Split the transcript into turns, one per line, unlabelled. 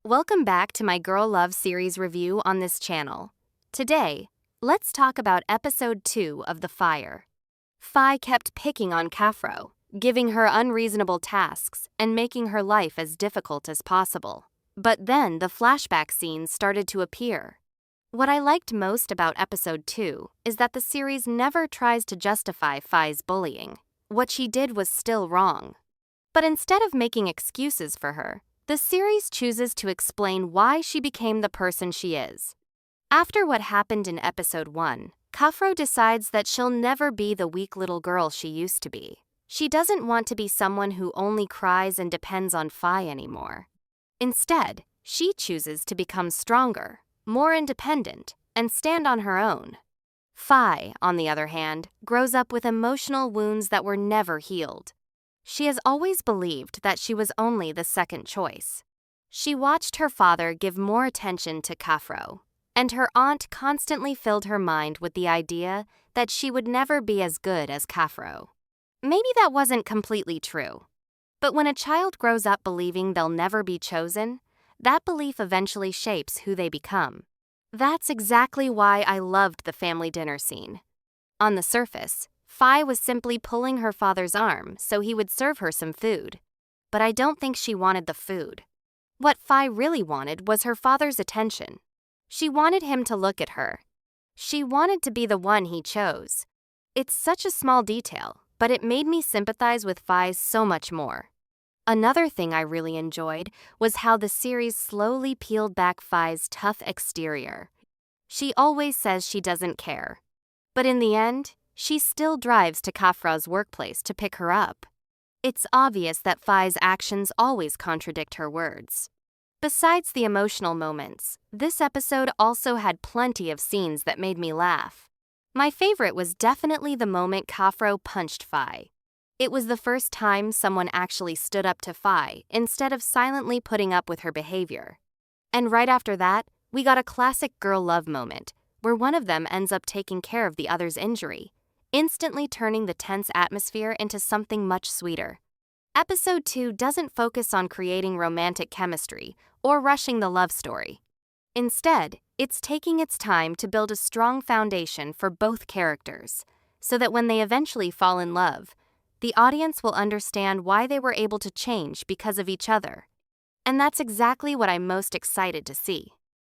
Welcome back to my Girl Love series review on this channel. Today, let's talk about episode 2 of The Fire. Fai kept picking on Kaphrao, giving her unreasonable tasks and making her life as difficult as possible. But then the flashback scenes started to appear. What I liked most about episode 2 is that the series never tries to justify Fai's bullying. What she did was still wrong. But instead of making excuses for her, the series chooses to explain why she became the person she is. After what happened in episode 1, Kaphrao decides that she'll never be the weak little girl she used to be. She doesn't want to be someone who only cries and depends on Fai anymore. Instead, she chooses to become stronger, more independent, and stand on her own. Fai, on the other hand, grows up with emotional wounds that were never healed. She has always believed that she was only the second choice. She watched her father give more attention to Kaphrao, and her aunt constantly filled her mind with the idea that she would never be as good as Kaphrao. Maybe that wasn't completely true. But when a child grows up believing they'll never be chosen, that belief eventually shapes who they become. That's exactly why I loved the family dinner scene. On the surface, Fai was simply pulling her father's arm so he would serve her some food. But I don't think she wanted the food. What Fai really wanted was her father's attention. She wanted him to look at her. She wanted to be the one he chose. It's such a small detail, but it made me sympathize with Fai so much more. Another thing I really enjoyed was how the series slowly peeled back Fai's tough exterior. She always says she doesn't care. But in the end, she still drives to Kaphrao's workplace to pick her up. It's obvious that Fai's actions always contradict her words. Besides the emotional moments, this episode also had plenty of scenes that made me laugh. My favorite was definitely the moment Kaphrao punched Fai. It was the first time someone actually stood up to Fai instead of silently putting up with her behavior. And right after that, we got a classic girl love moment, where one of them ends up taking care of the other's injury, instantly turning the tense atmosphere into something much sweeter. Episode 2 doesn't focus on creating romantic chemistry or rushing the love story. Instead, it's taking its time to build a strong foundation for both characters, so that when they eventually fall in love, the audience will understand why they were able to change because of each other. And that's exactly what I'm most excited to see.